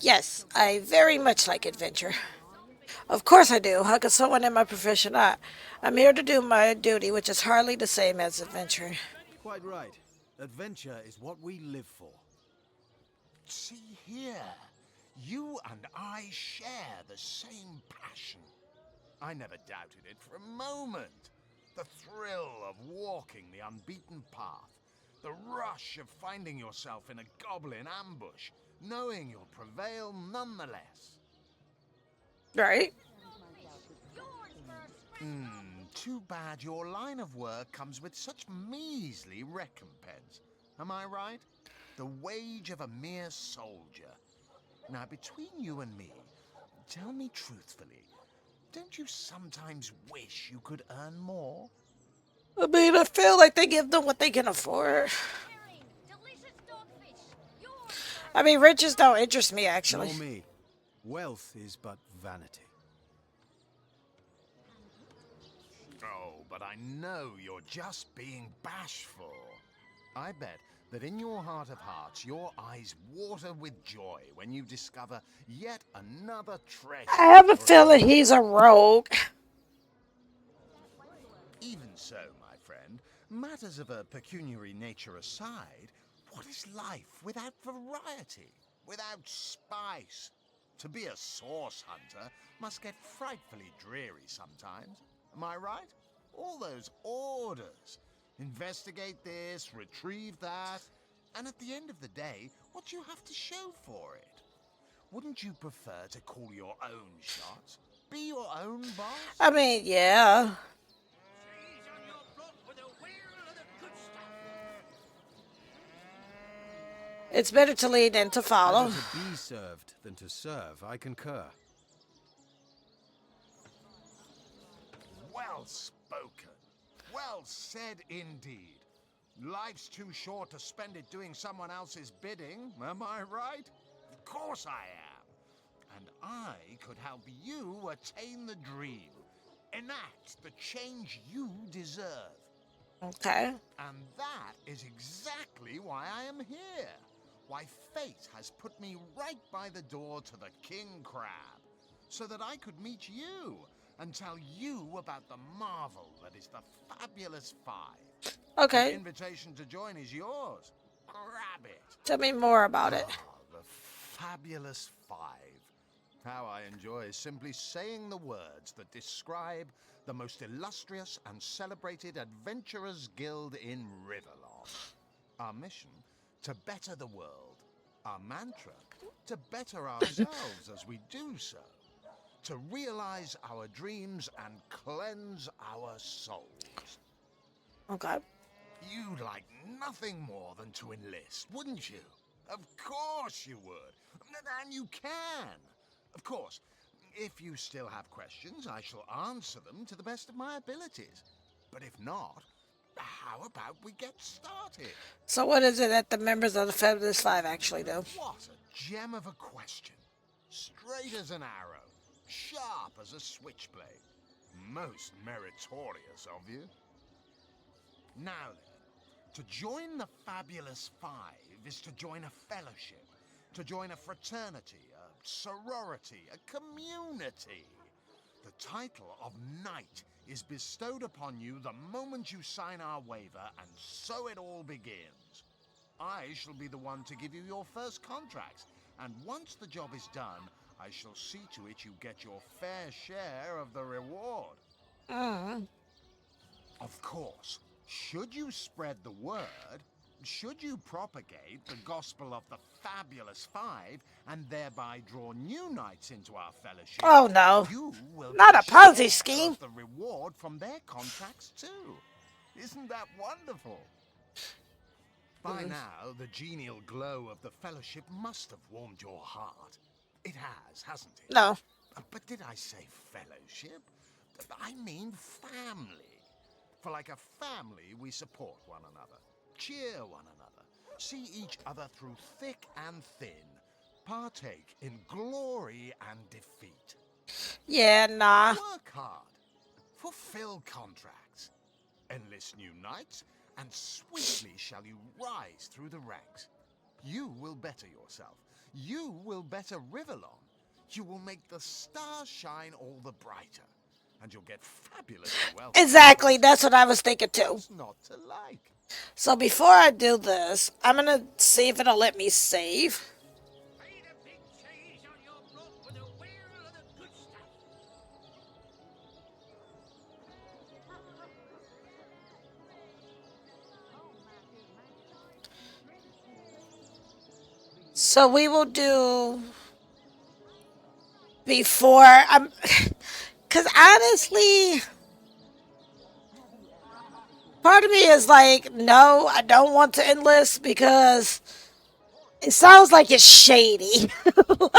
Yes, I very much like adventure. Of course I do. How could someone in my profession not? I'm here to do my duty, which is hardly the same as adventure. Quite right. Adventure is what we live for. See here, you and I share the same passion. I never doubted it for a moment. The thrill of walking the unbeaten path, the rush of finding yourself in a goblin ambush, knowing you'll prevail nonetheless. Right? Too bad your line of work comes with such measly recompense. Am I right? The wage of a mere soldier. Now, between you and me, tell me truthfully, don't you sometimes wish you could earn more? I mean, I feel like they give them what they can afford. I mean, riches don't interest me, actually. Nor me. Wealth is but vanity. Oh, but I know you're just being bashful. I bet that in your heart of hearts, your eyes water with joy when you discover yet another treasure. I have a for feeling he's a rogue. Even so, my friend, matters of a pecuniary nature aside, what is life without variety, without spice? To be a source hunter must get frightfully dreary sometimes. Am I right? All those orders. Investigate this, retrieve that. And at the end of the day, what do you have to show for it? Wouldn't you prefer to call your own shots? Be your own boss? I mean, yeah. It's better to lead than to follow. Better to be served than to serve, I concur. Well spoken. Well said indeed. Life's too short to spend it doing someone else's bidding, am I right? Of course I am. And I could help you attain the dream. Enact the change you deserve. Okay. And that is exactly why I am here. Why fate has put me right by the door to the King Crab. So that I could meet you and tell you about the marvel that is the Fabulous Five. Okay. The invitation to join is yours. Grab it. Tell me more about it. Ah, the Fabulous Five. How I enjoy simply saying the words that describe the most illustrious and celebrated adventurers guild in Rivellon. Our mission, to better the world. Our mantra, to better ourselves as we do so. To realize our dreams and cleanse our souls. Okay. You'd like nothing more than to enlist, wouldn't you? Of course you would. And you can. Of course, if you still have questions, I shall answer them to the best of my abilities. But if not, how about we get started? So what is it that the members of the Fabulous Five actually do? What a gem of a question. Straight as an arrow, sharp as a switchblade. Most meritorious of you. Now then, to join the Fabulous Five is to join a fellowship, to join a fraternity, a sorority, a community. The title of Knight is bestowed upon you the moment you sign our waiver, and so it all begins. I shall be the one to give you your first contracts, and once the job is done, I shall see to it you get your fair share of the reward. Of course, should you spread the word, should you propagate the gospel of the Fabulous Five and thereby draw new knights into our fellowship, Oh no. you will Not get a Ponzi share scheme. of the reward from their contracts too. Isn't that wonderful? By now, the genial glow of the fellowship must have warmed your heart. It has, hasn't it? No. But did I say fellowship? I mean family. For like a family, we support one another, cheer one another, see each other through thick and thin, partake in glory and defeat. Yeah, nah. Work hard, fulfill contracts, enlist new knights, and swiftly shall you rise through the ranks. You will better yourself. You will better Rivellon. You will make the stars shine all the brighter. And you'll get fabulous wealth. Exactly, that's what I was thinking too. What's not to like? So before I do this, I'm gonna see if it'll let me save. So we will do before I'm, cause honestly, part of me is like, no, I don't want to enlist because it sounds like it's shady.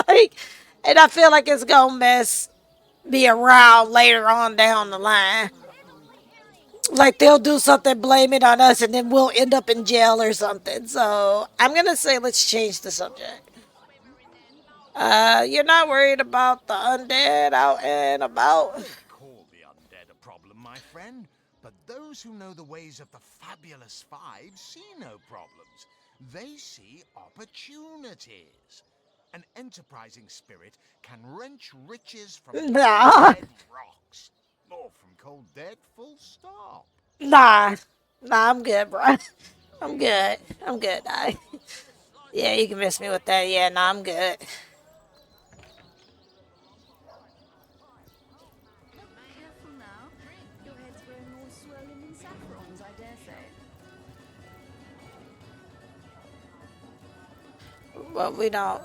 Like, and I feel like it's gonna mess me around later on down the line. Like they'll do something, blame it on us, and then we'll end up in jail or something. So I'm gonna say let's change the subject. You're not worried about the undead out and about? Don't call the undead a problem, my friend. But those who know the ways of the fabulous five see no problems. They see opportunities. An enterprising spirit can wrench riches from Nah, dead rocks. Or from cold dead, full stop. nah, nah. I'm good, bro. I'm good. I'm good. Yeah, you can miss me with that. Yeah, nah, I'm good. Careful now. Your head's growing more swollen than saffrons, I dare say. Well, we don't.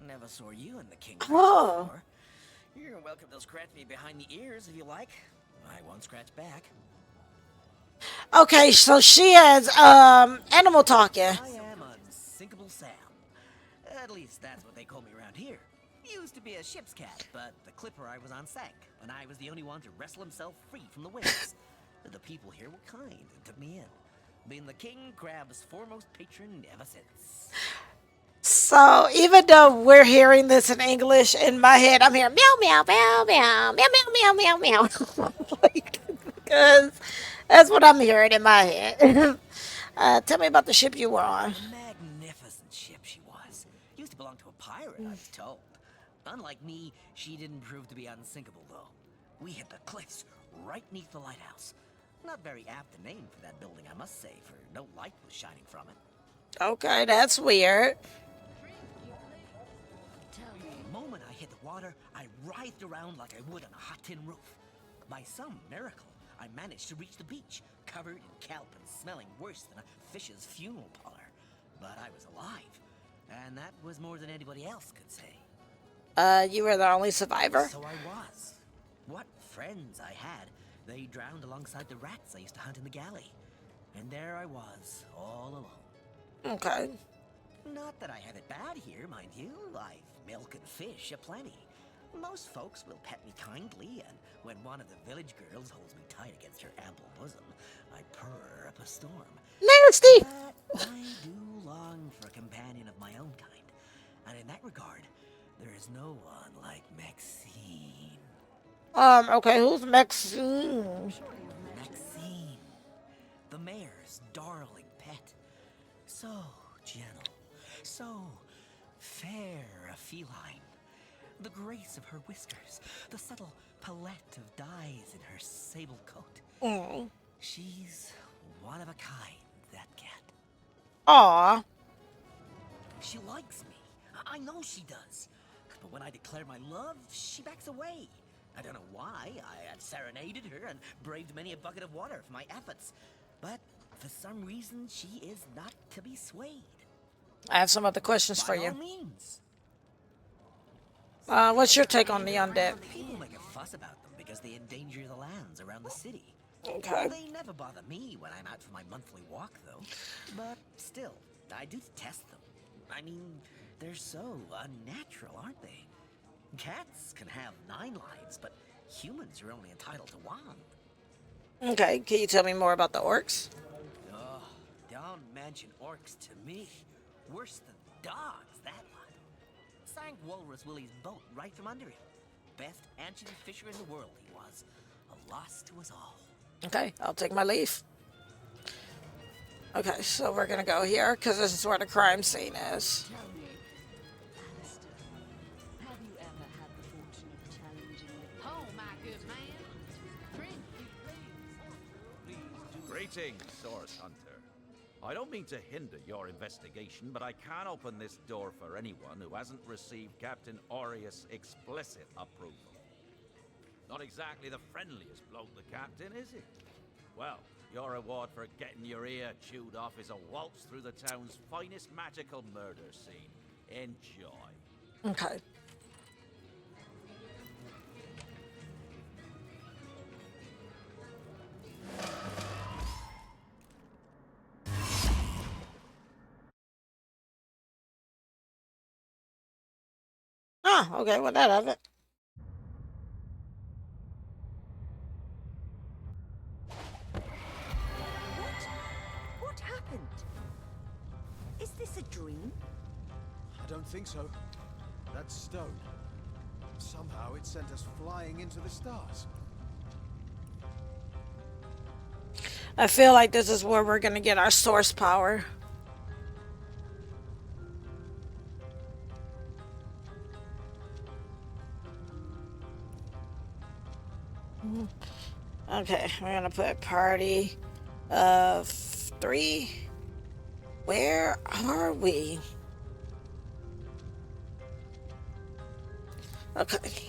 Never saw you in the king Oh. before. You're welcome to scratch me behind the ears if you like. I won't scratch back. Okay, so she has animal talking. I am Unsinkable Sam. At least that's what they call me around here. Used to be a ship's cat, but the clipper I was on sank, and I was the only one to wrestle himself free from the waves. The people here were kind and took me in. Been the king crab's foremost patron ever since. So even though we're hearing this in English, in my head I'm hearing meow meow meow meow meow meow meow meow meow. Like, because that's what I'm hearing in my head. Tell me about the ship you were on. A magnificent ship she was. Used to belong to a pirate, I was told. Unlike me, she didn't prove to be unsinkable, though. We hit the cliffs right neath the lighthouse. Not very apt a name for that building, I must say, for no light was shining from it. Okay, that's weird. The moment I hit the water, I writhed around like I would on a hot tin roof. By some miracle, I managed to reach the beach, covered in kelp and smelling worse than a fish's funeral parlor. But I was alive, and that was more than anybody else could say. You were the only survivor? So I was. What friends I had. They drowned alongside the rats I used to hunt in the galley. And there I was, all alone. Okay. Not that I have it bad here, mind you. I've milk and fish aplenty. Most folks will pet me kindly, and when one of the village girls holds me tight against her ample bosom, I purr up a storm. Nasty! But I do long for a companion of my own kind. And in that regard, there is no one like Maxine. Okay, who's Maxine? Maxine, the mayor's darling pet. So gentle, so fair a feline. The grace of her whiskers, the subtle palette of dyes in her sable coat. She's one of a kind, that cat. Aw. She likes me. I know she does. But when I declare my love, she backs away. I don't know why. I had serenaded her and braved many a bucket of water for my efforts. But for some reason, she is not to be swayed. I have some other questions By for all you. means. What's your take on the undead? People make a fuss about them because they endanger the lands around the city. Okay. They never bother me when I'm out for my monthly walk, though. But still, I do detest them. I mean, they're so unnatural, aren't they? Cats can have 9 lives, but humans are only entitled to 1. Okay, can you tell me more about the orcs? Oh, don't mention orcs to me. Worse than dogs, that one. Sank Walrus Willie's boat right from under him. Best ancient fisher in the world he was. A loss to us all. Okay, I'll take my leave. Okay, so we're gonna go here because this is where the crime scene is. Tell me, Alistair, have you ever had the fortune of challenging the... Oh, my good man. Drink, you please. Greetings, Source Hunter. I don't mean to hinder your investigation, but I can't open this door for anyone who hasn't received Captain Aureus' explicit approval. Not exactly the friendliest bloke, the Captain, is he? Well, your reward for getting your ear chewed off is a waltz through the town's finest magical murder scene. Enjoy. Okay. Oh, okay, well, that of it. What happened? Is this a dream? I don't think so. That stone. Somehow it sent us flying into the stars. I feel like this is where we're gonna get our source power. Okay, we're gonna put party of 3. Where are we? Okay.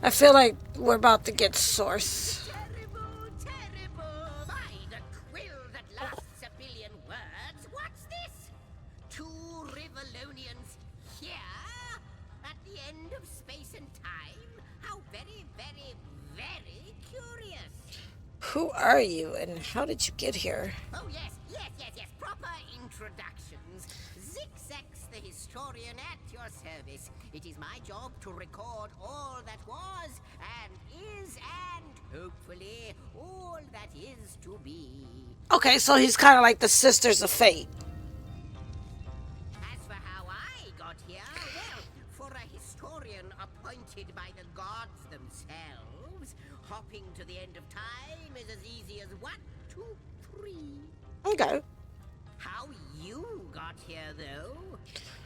I feel like we're about to get source. Terrible, terrible! By the quill that lasts a billion words, what's this? 2 Rivellonians here? At the end of space and time? How very, very, very curious. Who are you and how did you get here? Oh, yes, proper introductions. Zigzags the historian at your service. It is my job to record all that was, and is, and hopefully all that is to be. Okay, so he's kind of like the Sisters of Fate. As for how I got here, well, for a historian appointed by the gods themselves, hopping to the end of time is as easy as 1, 2, 3. Okay. How you got here, though?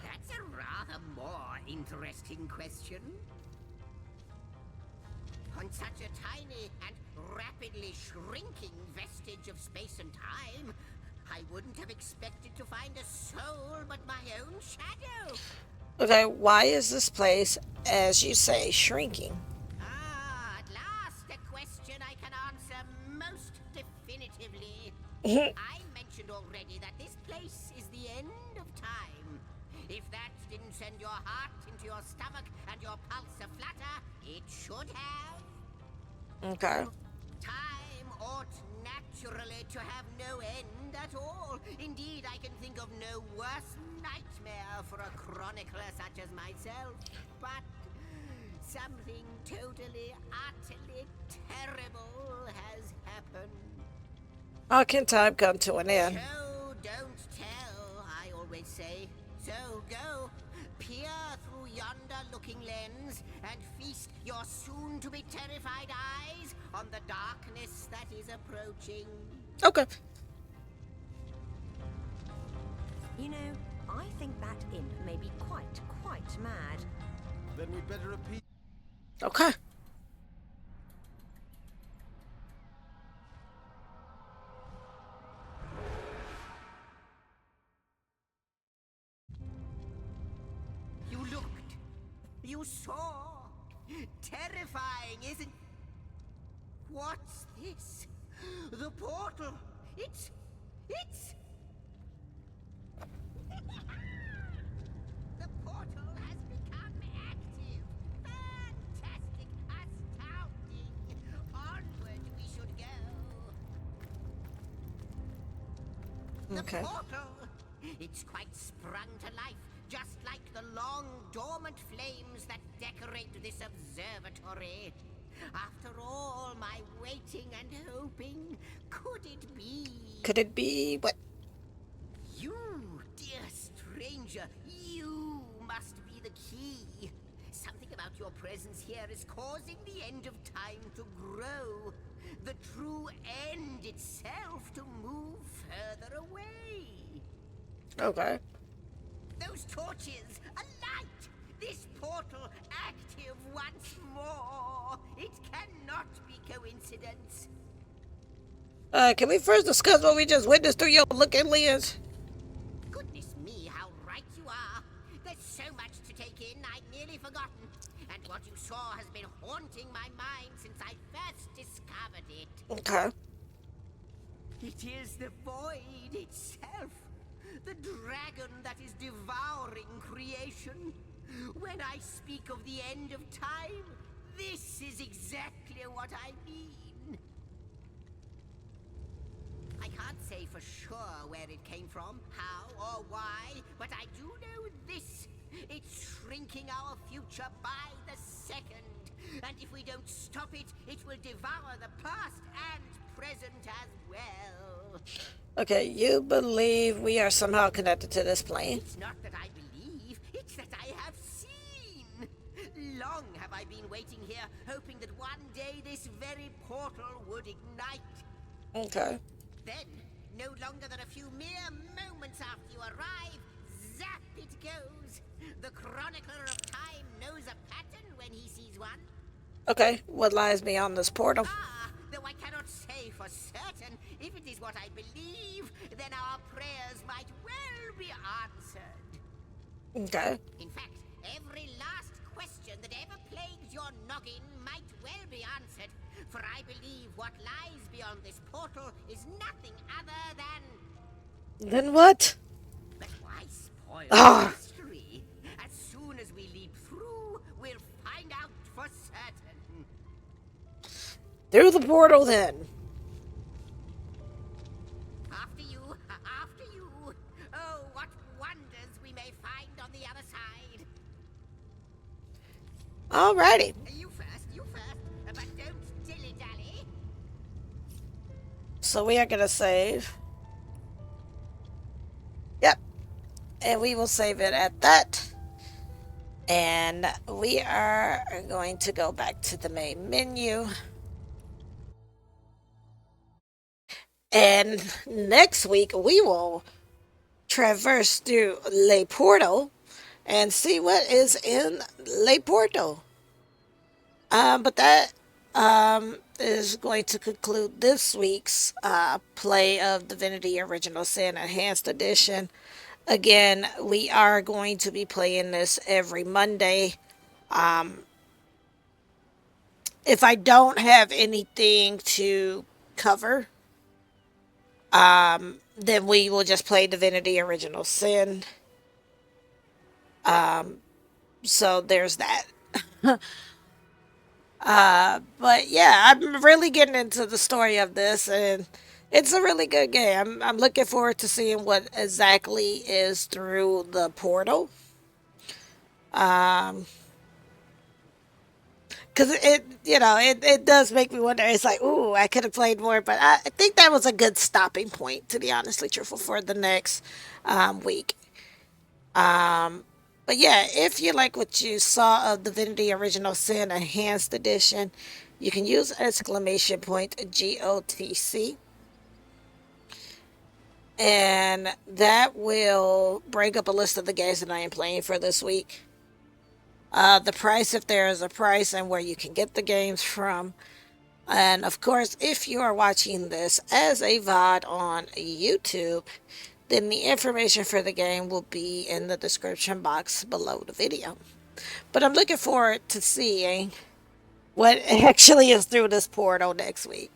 That's a rather more interesting question. On such a tiny and rapidly shrinking vestige of space and time, I wouldn't have expected to find a soul but my own shadow. Okay, why is this place, as you say, shrinking? Ah, at last a question I can answer most definitively. I mentioned already that this place is the end of time. If that didn't send your heart into your stomach and your pulse a-flutter, it should have. Okay. Time ought naturally to have no end at all. Indeed, I can think of no worse nightmare for a chronicler such as myself. But something totally, utterly terrible has happened. How can time come to an end? Show, don't tell, I always say. So go, peer through yonder looking lens, and feast your soon-to-be terrified eyes on the darkness that is approaching. Okay. You know, I think that imp may be quite mad. Then we'd better repeat. Okay. You looked. You saw. Terrifying, isn't... What's this? The portal. It's... The portal has become active. Fantastic. Astounding. Onward we should go. Okay. The portal! It's quite sprung to life, just like the long dormant flames that decorate this observatory. After all my waiting and hoping, could it be? Could it be what? You, dear stranger, you must be the see. Something about your presence here is causing the end of time to grow. The true end itself to move further away. Okay. Those torches, a light! This portal active once more! It cannot be coincidence. Can we first discuss what we just witnessed through your looking lens? Goodness me, how right you are. There's so much to take in, I'd nearly forgotten. And what you saw has been haunting my mind since I first discovered it. Okay. It is the void itself. The dragon that is devouring creation. When I speak of the end of time, this is exactly what I mean. I can't say for sure where it came from, how or why, but I do know this. It's shrinking our future by the second. And if we don't stop it, it will devour the past and present as well. Okay, you believe we are somehow connected to this plane? It's not that I believe, it's that I have seen. Long have I been waiting here, hoping that one day this very portal would ignite. Okay. Then, no longer than a few mere moments after you arrive, zap it goes. The chronicler of time knows a pattern when he sees one. Okay, what lies beyond this portal? Though I cannot say for certain, if it is what I believe, then our prayers might well be answered. Okay. In fact, every last question that ever plagues your noggin might well be answered, for I believe what lies beyond this portal is nothing other than... Then what? But why spoil the mystery? As soon as we leap through, we'll find out for certain. Through the portal, then. After you, after you. Oh, what wonders we may find on the other side. Alrighty. You first, but don't dilly-dally. So we are gonna save. Yep. And we will save it at that. And we are going to go back to the main menu. And next week we will traverse through Le Portal and see what is in Le Portal. But that is going to conclude this week's play of Divinity Original Sin Enhanced Edition. Again, we are going to be playing this every Monday. If I don't have anything to cover, then we will just play Divinity Original Sin. So there's that. But yeah, I'm really getting into the story of this, and it's a really good game. I'm looking forward to seeing what exactly is through the portal. Because it does make me wonder. It's like, ooh, I could have played more, but I think that was a good stopping point, to be honestly truthful, for the next week. But yeah, if you like what you saw of Divinity Original Sin Enhanced Edition, you can use exclamation point GOTC. And that will bring up a list of the games that I am playing for this week. The price, if there is a price, and where you can get the games from. And of course, if you are watching this as a VOD on YouTube, then the information for the game will be in the description box below the video. But I'm looking forward to seeing what actually is through this portal next week.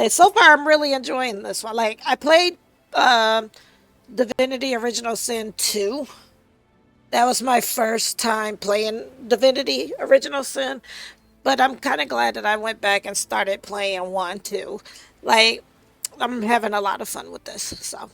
So far, I'm really enjoying this one. Like, I played Divinity Original Sin 2. That was my first time playing Divinity Original Sin. But I'm kind of glad that I went back and started playing 1 too. Like, I'm having a lot of fun with this. So